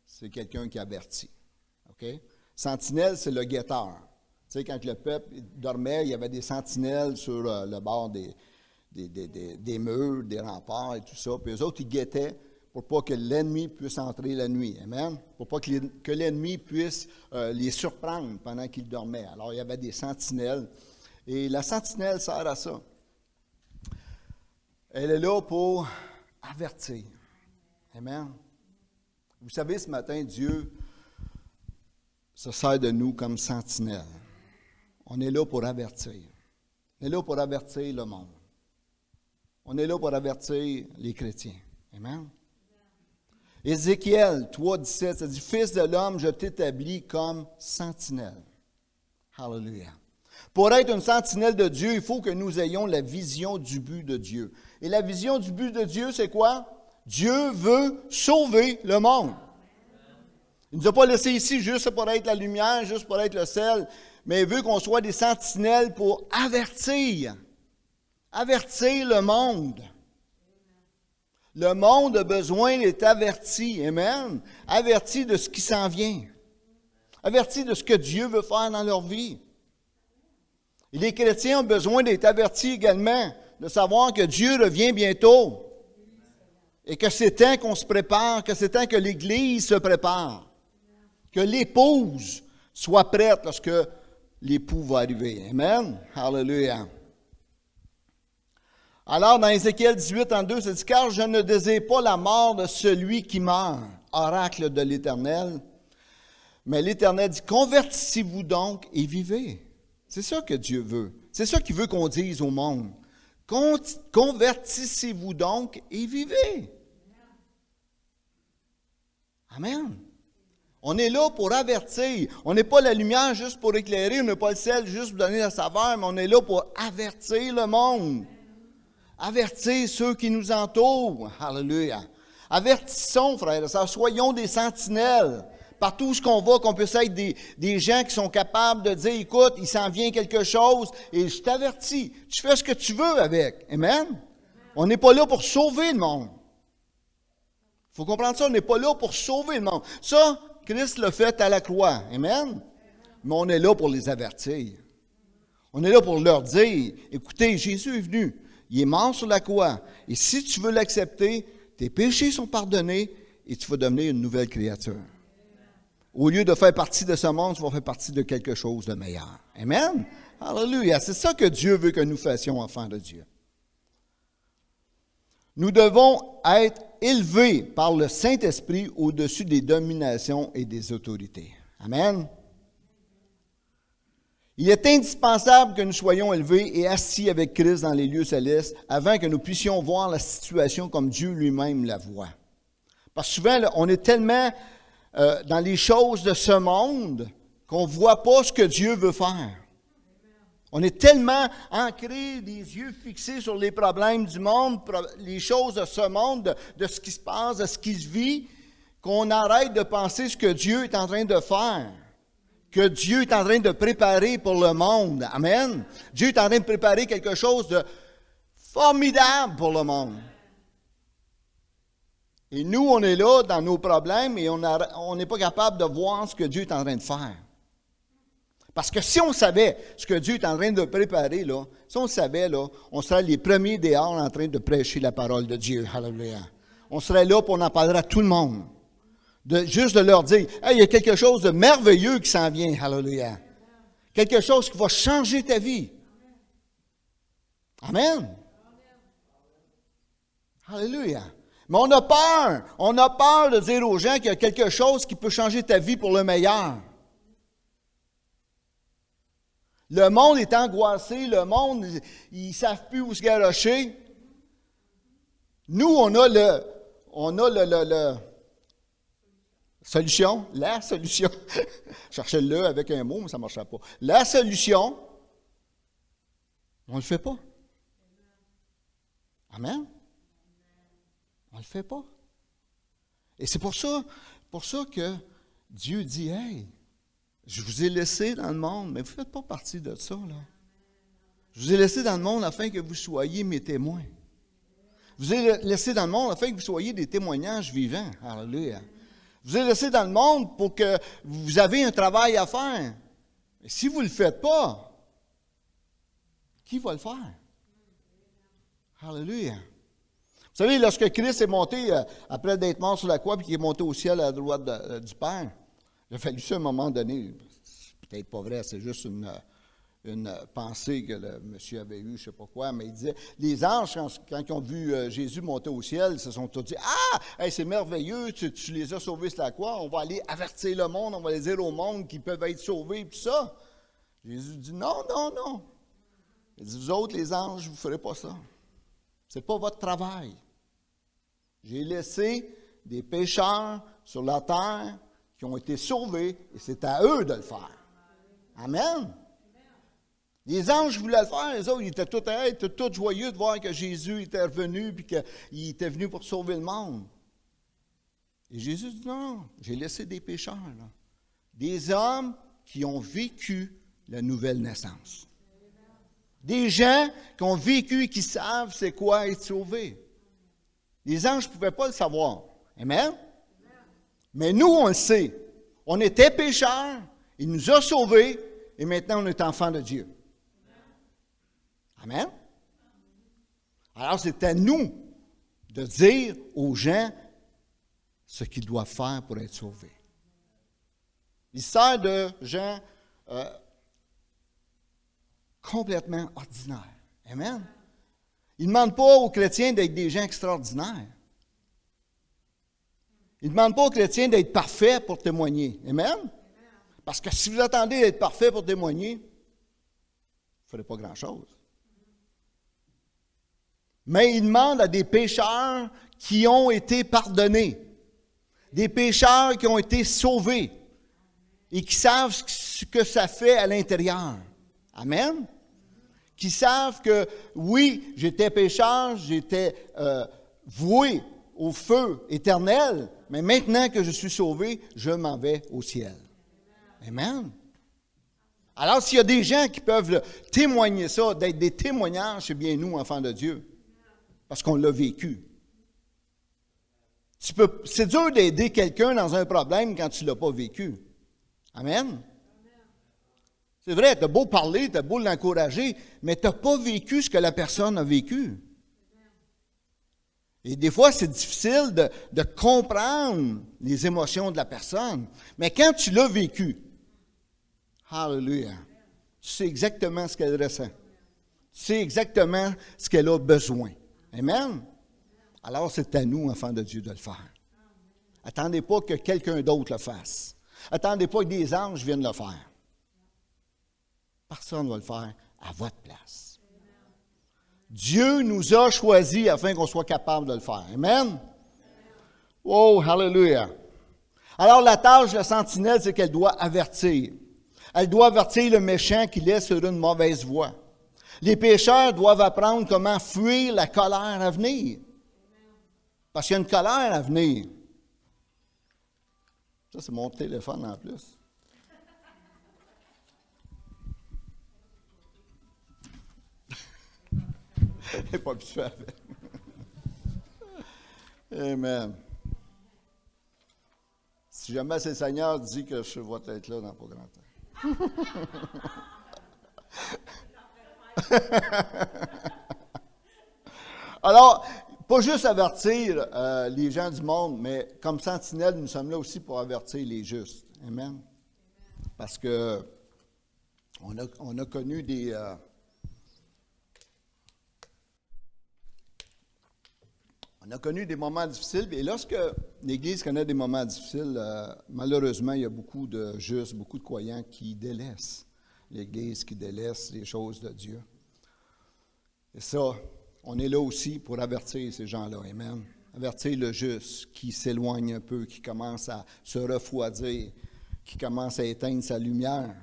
c'est quelqu'un qui avertit. OK? Sentinelle, c'est le guetteur. Tu sais, quand le peuple dormait, il y avait des sentinelles sur le bord des murs, des remparts et tout ça. Puis eux autres, ils guettaient pour pas que l'ennemi puisse entrer la nuit. Amen? Pour pas que l'ennemi puisse les surprendre pendant qu'ils dormaient. Alors, il y avait des sentinelles. Et la sentinelle sert à ça. Elle est là pour avertir. Amen? Vous savez, ce matin, Dieu se sert de nous comme sentinelle. On est là pour avertir. On est là pour avertir le monde. On est là pour avertir les chrétiens. Amen? Ézéchiel 3,17, ça dit « Fils de l'homme, je t'établis comme sentinelle. » Hallelujah. Pour être une sentinelle de Dieu, il faut que nous ayons la vision du but de Dieu. Et la vision du but de Dieu, c'est quoi? Dieu veut sauver le monde. Il ne nous a pas laissé ici juste pour être la lumière, juste pour être le sel, mais il veut qu'on soit des sentinelles pour avertir le monde. Le monde a besoin d'être averti, amen, averti de ce qui s'en vient, averti de ce que Dieu veut faire dans leur vie. Et les chrétiens ont besoin d'être avertis également, de savoir que Dieu revient bientôt et que c'est temps qu'on se prépare, que c'est temps que l'Église se prépare, que l'épouse soit prête lorsque l'époux va arriver. Amen. Hallelujah. Alors, dans Ézéchiel 18, en 2, ça dit « Car je ne désire pas la mort de celui qui meurt, oracle de l'Éternel. Mais l'Éternel dit, convertissez-vous donc et vivez. » C'est ça que Dieu veut. C'est ça qu'il veut qu'on dise au monde. Convertissez-vous donc et vivez. Amen. On est là pour avertir. On n'est pas la lumière juste pour éclairer, on n'est pas le sel juste pour donner la saveur, mais on est là pour avertir le monde. Avertir ceux qui nous entourent. Alléluia. Avertissons, frères et sœurs, soyons des sentinelles. Partout où on va, qu'on puisse être des gens qui sont capables de dire, écoute, il s'en vient quelque chose et je t'avertis. Tu fais ce que tu veux avec. Amen? On n'est pas là pour sauver le monde. Il faut comprendre ça, on n'est pas là pour sauver le monde. Ça, Christ l'a fait à la croix. Amen? Mais on est là pour les avertir. On est là pour leur dire, écoutez, Jésus est venu. Il est mort sur la croix. Et si tu veux l'accepter, tes péchés sont pardonnés et tu vas devenir une nouvelle créature. Au lieu de faire partie de ce monde, tu vas faire partie de quelque chose de meilleur. Amen? Alléluia. C'est ça que Dieu veut que nous fassions, enfants de Dieu. Nous devons être élevés par le Saint-Esprit au-dessus des dominations et des autorités. Amen? Il est indispensable que nous soyons élevés et assis avec Christ dans les lieux célestes avant que nous puissions voir la situation comme Dieu lui-même la voit. Parce que souvent, là, on est tellement dans les choses de ce monde qu'on ne voit pas ce que Dieu veut faire. On est tellement ancrés, des yeux fixés sur les problèmes du monde, les choses de ce monde, de ce qui se passe, de ce qui se vit, qu'on arrête de penser ce que Dieu est en train de faire, que Dieu est en train de préparer pour le monde. Amen. Dieu est en train de préparer quelque chose de formidable pour le monde. Et nous, on est là dans nos problèmes et on n'est pas capable de voir ce que Dieu est en train de faire. Parce que si on savait ce que Dieu est en train de préparer, là, si on savait, là, on serait les premiers dehors en train de prêcher la parole de Dieu. Alléluia. On serait là pour en parler à tout le monde. Juste de leur dire, hey, il y a quelque chose de merveilleux qui s'en vient. Alléluia. Quelque chose qui va changer ta vie. Amen. Alléluia. Mais on a peur. On a peur de dire aux gens qu'il y a quelque chose qui peut changer ta vie pour le meilleur. Le monde est angoissé, le monde, ils ne savent plus où se garrocher. Nous, on a la solution. Je cherchais le avec un mot, mais ça ne marchait pas. La solution, on ne le fait pas. Amen. On ne le fait pas. Et c'est pour ça que Dieu dit, hey, je vous ai laissé dans le monde, mais vous ne faites pas partie de ça, là. Je vous ai laissé dans le monde afin que vous soyez mes témoins. Je vous ai laissé dans le monde afin que vous soyez des témoignages vivants. Alléluia. Je vous ai laissé dans le monde pour que vous ayez un travail à faire. Et si vous ne le faites pas, qui va le faire? Alléluia. Vous savez, lorsque Christ est monté, après d'être mort sur la croix, puis qu'il est monté au ciel à la droite du Père, il a fallu ça à un moment donné. C'est peut-être pas vrai, c'est juste une pensée que le monsieur avait eue, je ne sais pas quoi, mais il disait, les anges, quand ils ont vu Jésus monter au ciel, ils se sont tous dit, ah, hey, c'est merveilleux, tu les as sauvés sur la croix, on va aller avertir le monde, on va les dire au monde qu'ils peuvent être sauvés, tout ça. Jésus dit, non. Il dit, vous autres, les anges, vous ne ferez pas ça. Ce n'est pas votre travail. J'ai laissé des pécheurs sur la terre qui ont été sauvés, et c'est à eux de le faire. Amen. Les anges voulaient le faire, les autres, ils étaient tous joyeux de voir que Jésus était revenu, puis qu'il était venu pour sauver le monde. Et Jésus dit, non, j'ai laissé des pécheurs, là. Des hommes qui ont vécu la nouvelle naissance. Des gens qui ont vécu et qui savent c'est quoi être sauvé. Les anges ne pouvaient pas le savoir. Amen? Mais nous, on le sait. On était pécheurs, il nous a sauvés, et maintenant on est enfants de Dieu. Amen? Alors c'est à nous de dire aux gens ce qu'ils doivent faire pour être sauvés. L'histoire de gens complètement ordinaires. Amen? Il ne demande pas aux chrétiens d'être des gens extraordinaires. Il ne demande pas aux chrétiens d'être parfaits pour témoigner. Amen? Parce que si vous attendez d'être parfait pour témoigner, vous ne ferez pas grand-chose. Mais il demande à des pécheurs qui ont été pardonnés. Des pécheurs qui ont été sauvés et qui savent ce que ça fait à l'intérieur. Amen. Qui savent que, oui, j'étais pécheur, j'étais voué au feu éternel, mais maintenant que je suis sauvé, je m'en vais au ciel. Amen. Alors, s'il y a des gens qui peuvent témoigner ça, d'être des témoignages, c'est bien nous, enfants de Dieu, parce qu'on l'a vécu. C'est dur d'aider quelqu'un dans un problème quand tu ne l'as pas vécu. Amen. C'est vrai, tu as beau parler, tu as beau l'encourager, mais tu n'as pas vécu ce que la personne a vécu. Et des fois, c'est difficile de comprendre les émotions de la personne. Mais quand tu l'as vécu, hallelujah, tu sais exactement ce qu'elle ressent. Tu sais exactement ce qu'elle a besoin. Amen. Alors, c'est à nous, enfants de Dieu, de le faire. Attendez pas que quelqu'un d'autre le fasse. Attendez pas que des anges viennent le faire. Personne ne va le faire à votre place. Dieu nous a choisis afin qu'on soit capable de le faire. Amen? Oh, hallelujah! Alors, la tâche de la sentinelle, c'est qu'elle doit avertir. Elle doit avertir le méchant qui laisse sur une mauvaise voie. Les pécheurs doivent apprendre comment fuir la colère à venir. Parce qu'il y a une colère à venir. Ça, c'est mon téléphone en plus. Je n'ai pas habitué avec. Amen. Si jamais c'est le Seigneur dit que je vais être là dans pas grand temps. Alors, pas juste avertir les gens du monde, mais comme sentinelle, nous sommes là aussi pour avertir les justes. Amen. Parce que on a connu des... on a connu des moments difficiles, et lorsque l'Église connaît des moments difficiles, malheureusement, il y a beaucoup de justes, beaucoup de croyants qui délaissent l'Église, qui délaissent les choses de Dieu. Et ça, on est là aussi pour avertir ces gens-là, amen. Avertir le juste qui s'éloigne un peu, qui commence à se refroidir, qui commence à éteindre sa lumière,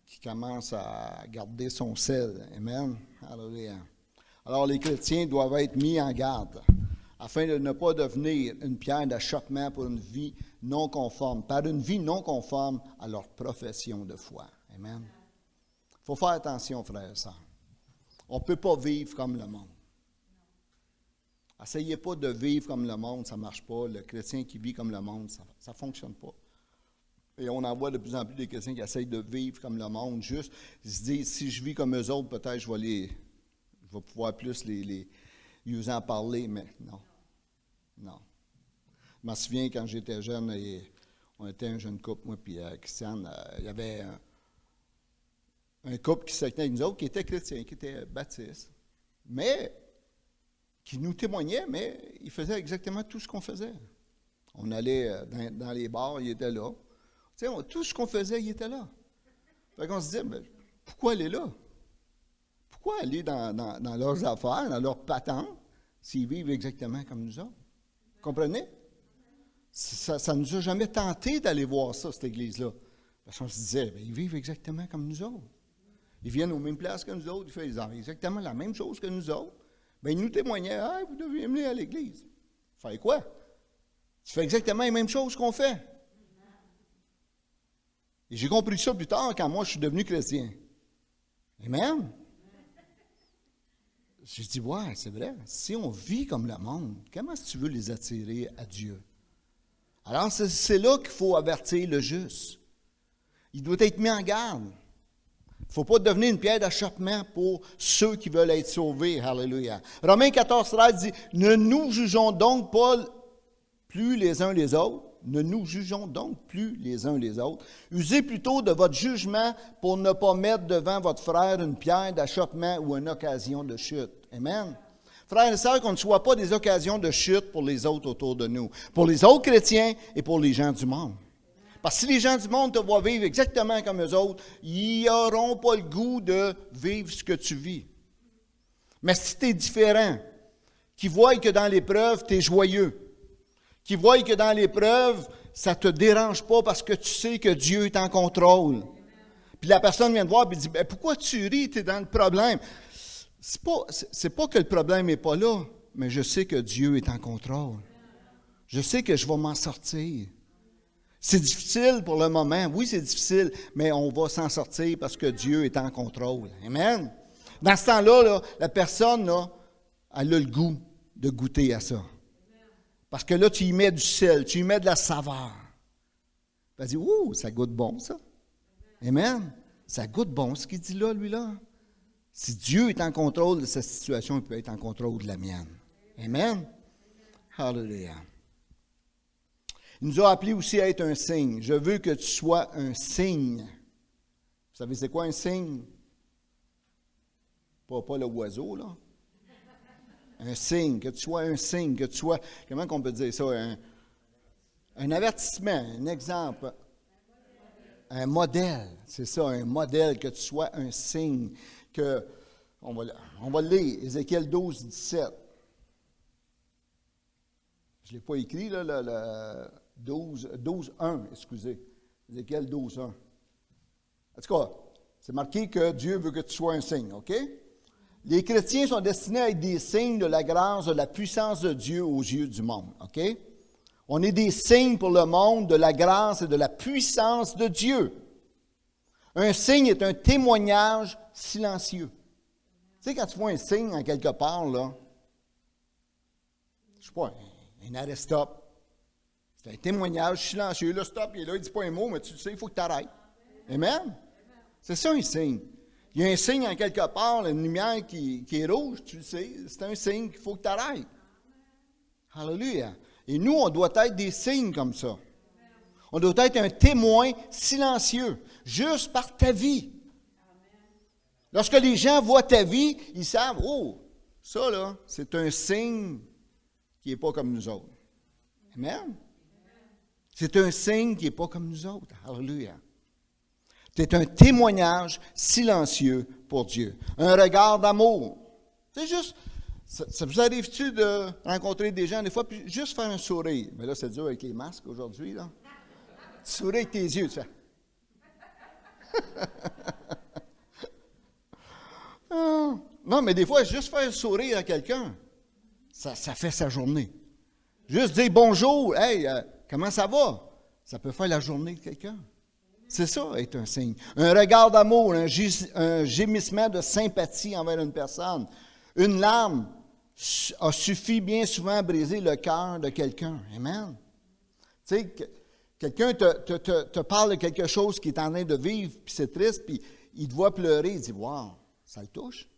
qui commence à garder son sel, amen. Alléluia. Alors, les chrétiens doivent être mis en garde, afin de ne pas devenir une pierre d'achoppement pour une vie non conforme, par une vie non conforme à leur profession de foi. Amen. Il faut faire attention, frères et sœurs. On ne peut pas vivre comme le monde. Essayez pas de vivre comme le monde, ça ne marche pas. Le chrétien qui vit comme le monde, ça ne fonctionne pas. Et on en voit de plus en plus des chrétiens qui essayent de vivre comme le monde, juste, ils se disent, si je vis comme eux autres, peut-être je vais pouvoir plus les en parler, mais non. Non. Je me souviens quand j'étais jeune, et on était un jeune couple, moi puis Christiane, il y avait un couple qui s'était avec nous autres, qui était chrétien, qui était baptiste, mais qui nous témoignait, mais il faisait exactement tout ce qu'on faisait. On allait dans les bars, il était là. Tu sais, tout ce qu'on faisait, il était là. Fait qu'on se disait, mais pourquoi aller là? Pourquoi aller dans leurs affaires, dans leurs patentes, s'ils vivent exactement comme nous autres? Comprenez? Ça ne nous a jamais tenté d'aller voir ça, cette église-là. Parce qu'on se disait, bien, ils vivent exactement comme nous autres. Ils viennent aux mêmes places que nous autres, ils font exactement la même chose que nous autres. Bien, ils nous témoignaient, ah, vous devez venir à l'église. Faire quoi? Tu fais exactement les mêmes choses qu'on fait. Et j'ai compris ça plus tard quand moi je suis devenu chrétien. Amen. J'ai dit, ouais, c'est vrai. Si on vit comme le monde, comment est-ce que tu veux les attirer à Dieu? Alors, c'est là qu'il faut avertir le juste. Il doit être mis en garde. Il ne faut pas devenir une pierre d'achoppement pour ceux qui veulent être sauvés. Alléluia. Romains 14, 13 dit, ne nous jugeons donc pas plus les uns les autres. Ne nous jugeons donc plus les uns les autres. Usez plutôt de votre jugement pour ne pas mettre devant votre frère une pierre d'achoppement ou une occasion de chute. Amen. Frères et sœurs, qu'on ne soit pas des occasions de chute pour les autres autour de nous, pour les autres chrétiens et pour les gens du monde. Parce que si les gens du monde te voient vivre exactement comme eux autres, ils n'auront pas le goût de vivre ce que tu vis. Mais si tu es différent, qu'ils voient que dans l'épreuve, tu es joyeux, qui voient que dans l'épreuve, ça ne te dérange pas parce que tu sais que Dieu est en contrôle. Puis la personne vient te voir et dit, ben, pourquoi tu ris, tu es dans le problème. C'est pas que le problème n'est pas là, mais je sais que Dieu est en contrôle. Je sais que je vais m'en sortir. C'est difficile pour le moment. Oui, c'est difficile, mais on va s'en sortir parce que Dieu est en contrôle. Amen. Dans ce temps-là, là, la personne, là, elle a le goût de goûter à ça. Parce que là, tu y mets du sel, tu y mets de la saveur. Elle dit, ouh, ça goûte bon, ça. Amen. Ça goûte bon, ce qu'il dit là, lui-là. Si Dieu est en contrôle de cette situation, il peut être en contrôle de la mienne. Amen. Hallelujah. Il nous a appelés aussi à être un signe. Je veux que tu sois un signe. Vous savez, c'est quoi un signe? Pas le oiseau, là. Un signe, que tu sois un signe, que tu sois, comment on peut dire ça? Un avertissement, un exemple, un modèle. C'est ça, un modèle, que tu sois un signe. On va le lire, Ézéchiel 12, 17. Je ne l'ai pas écrit, là, le 12, 1, excusez. Ézéchiel 12, 1. En tout cas, c'est marqué que Dieu veut que tu sois un signe, OK? Les chrétiens sont destinés à être des signes de la grâce, de la puissance de Dieu aux yeux du monde, OK? On est des signes pour le monde de la grâce et de la puissance de Dieu. Un signe est un témoignage silencieux. Tu sais, quand tu vois un signe en quelque part, là, je ne sais pas, un arrêt stop. C'est un témoignage silencieux. Là, stop, il est là, il ne dit pas un mot, mais tu le sais, il faut que tu arrêtes. Amen? C'est ça un signe. Il y a un signe en quelque part, une lumière qui est rouge, tu le sais, c'est un signe qu'il faut que tu arrêtes. Alléluia. Et nous, on doit être des signes comme ça. On doit être un témoin silencieux, juste par ta vie. Lorsque les gens voient ta vie, ils savent, oh, ça là, c'est un signe qui n'est pas comme nous autres. Amen. C'est un signe qui n'est pas comme nous autres. Alléluia. C'est un témoignage silencieux pour Dieu. Un regard d'amour. C'est juste, ça vous arrive-tu de rencontrer des gens des fois, puis juste faire un sourire? Mais là, c'est dur avec les masques aujourd'hui, là. Tu souris avec tes yeux, tu fais. Non, mais des fois, juste faire un sourire à quelqu'un, ça fait sa journée. Juste dire bonjour, hey, comment ça va? Ça peut faire la journée de quelqu'un. C'est ça, être un signe. Un regard d'amour, un gémissement de sympathie envers une personne. Une larme a suffi bien souvent à briser le cœur de quelqu'un. Amen. Tu sais, quelqu'un te parle de quelque chose qu'il est en train de vivre, puis c'est triste, puis il te voit pleurer, il dit, wow, ça le touche?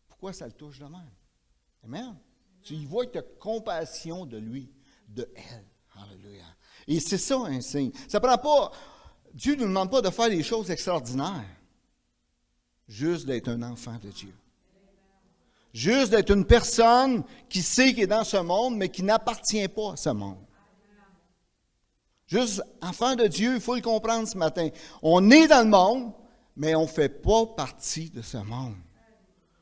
Pourquoi ça le touche de même? Amen. Tu y vois que tu as compassion de lui, de elle. Alléluia. Et c'est ça un signe. Ça prend pas. Dieu ne nous demande pas de faire des choses extraordinaires. Juste d'être un enfant de Dieu. Juste d'être une personne qui sait qu'il est dans ce monde, mais qui n'appartient pas à ce monde. Juste, enfant de Dieu, il faut le comprendre ce matin. On est dans le monde, mais on ne fait pas partie de ce monde.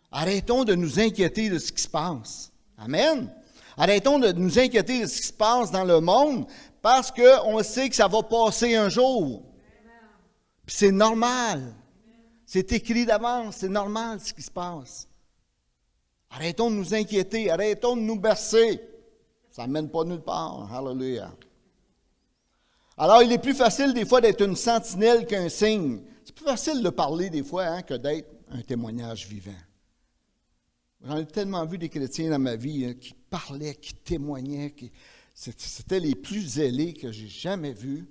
Arrêtons de nous inquiéter de ce qui se passe. Amen. Arrêtons de nous inquiéter de ce qui se passe dans le monde parce qu'on sait que ça va passer un jour. Puis c'est normal. C'est écrit d'avance, c'est normal ce qui se passe. Arrêtons de nous inquiéter, arrêtons de nous bercer. Ça ne mène pas nulle part. Hallelujah. Alors, il est plus facile des fois d'être une sentinelle qu'un signe. C'est plus facile de parler des fois que d'être un témoignage vivant. J'en ai tellement vu des chrétiens dans ma vie qui parlaient, qui témoignaient, c'était les plus zélés que j'ai jamais vus,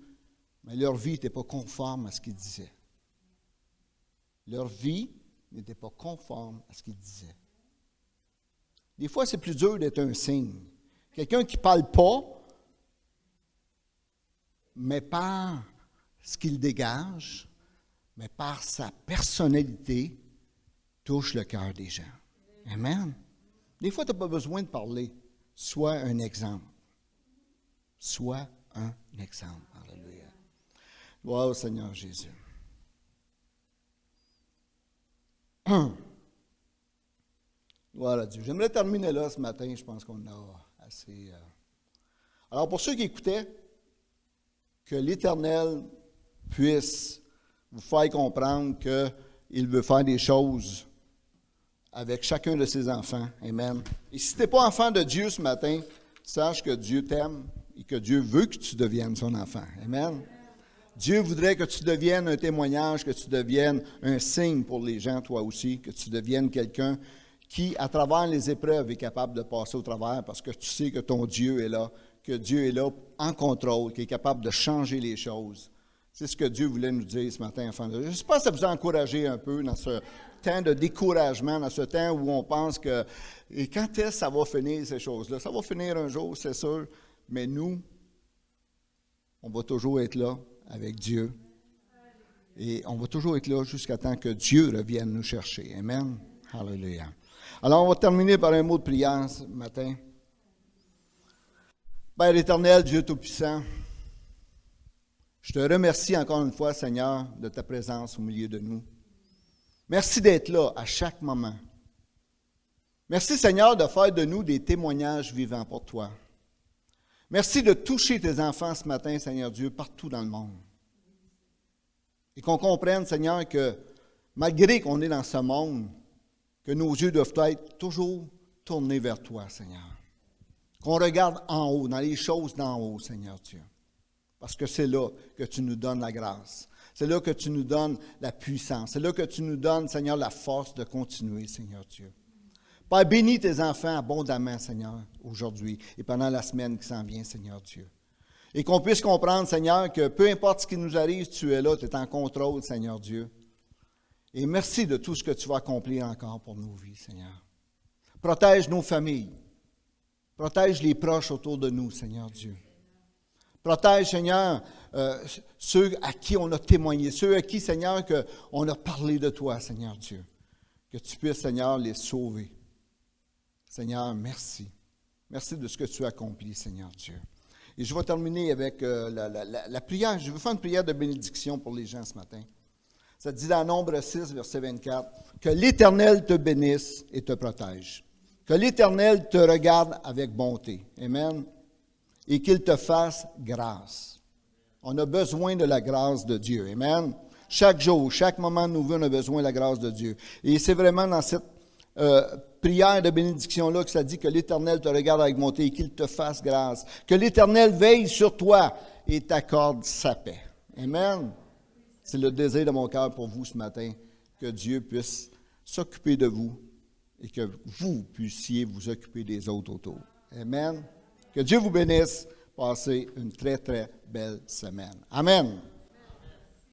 mais leur vie n'était pas conforme à ce qu'ils disaient. Leur vie n'était pas conforme à ce qu'ils disaient. Des fois, c'est plus dur d'être un signe. Quelqu'un qui ne parle pas, mais par ce qu'il dégage, mais par sa personnalité, touche le cœur des gens. Amen. Des fois, tu n'as pas besoin de parler. Sois un exemple. Sois un exemple. Alléluia. Gloire au Seigneur Jésus. Gloire à Dieu. J'aimerais terminer là ce matin. Je pense qu'on a assez. Alors, pour ceux qui écoutaient, que l'Éternel puisse vous faire comprendre qu'il veut faire des choses avec chacun de ses enfants. Amen. Et si tu n'es pas enfant de Dieu ce matin, sache que Dieu t'aime et que Dieu veut que tu deviennes son enfant. Amen. Dieu voudrait que tu deviennes un témoignage, que tu deviennes un signe pour les gens, toi aussi, que tu deviennes quelqu'un qui, à travers les épreuves, est capable de passer au travers parce que tu sais que ton Dieu est là, que Dieu est là en contrôle, qu'il est capable de changer les choses. C'est ce que Dieu voulait nous dire ce matin, enfants de Dieu. Je pense que ça vous a encouragé un peu dans ce temps de découragement, dans ce temps où on pense que, et quand est-ce que ça va finir, ces choses-là? Ça va finir un jour, c'est sûr, mais nous, on va toujours être là avec Dieu. Et on va toujours être là jusqu'à temps que Dieu revienne nous chercher. Amen. Hallelujah. Alors, on va terminer par un mot de prière ce matin. Père éternel, Dieu Tout-Puissant, je te remercie encore une fois, Seigneur, de ta présence au milieu de nous. Merci d'être là à chaque moment. Merci, Seigneur, de faire de nous des témoignages vivants pour toi. Merci de toucher tes enfants ce matin, Seigneur Dieu, partout dans le monde. Et qu'on comprenne, Seigneur, que malgré qu'on est dans ce monde, que nos yeux doivent être toujours tournés vers toi, Seigneur. Qu'on regarde en haut, dans les choses d'en haut, Seigneur Dieu. Parce que c'est là que tu nous donnes la grâce. C'est là que tu nous donnes la puissance. C'est là que tu nous donnes, Seigneur, la force de continuer, Seigneur Dieu. Père, bénis tes enfants abondamment, Seigneur, aujourd'hui et pendant la semaine qui s'en vient, Seigneur Dieu. Et qu'on puisse comprendre, Seigneur, que peu importe ce qui nous arrive, tu es là, tu es en contrôle, Seigneur Dieu. Et merci de tout ce que tu vas accomplir encore pour nos vies, Seigneur. Protège nos familles. Protège les proches autour de nous, Seigneur Dieu. Protège, Seigneur, ceux à qui on a témoigné, ceux à qui, Seigneur, on a parlé de toi, Seigneur Dieu. Que tu puisses, Seigneur, les sauver. Seigneur, merci. Merci de ce que tu as accompli, Seigneur Dieu. Et je vais terminer avec la prière. Je veux faire une prière de bénédiction pour les gens ce matin. Ça dit dans Nombre 6, verset 24, « Que l'Éternel te bénisse et te protège. Que l'Éternel te regarde avec bonté. » Amen. Et qu'il te fasse grâce. On a besoin de la grâce de Dieu. Amen. Chaque jour, chaque moment de nos vies, on a besoin de la grâce de Dieu. Et c'est vraiment dans cette prière de bénédiction-là que ça dit que l'Éternel te regarde avec bonté et qu'il te fasse grâce. Que l'Éternel veille sur toi et t'accorde sa paix. Amen. C'est le désir de mon cœur pour vous ce matin, que Dieu puisse s'occuper de vous et que vous puissiez vous occuper des autres autour. Amen. Que Dieu vous bénisse. Passez une très, très belle semaine. Amen.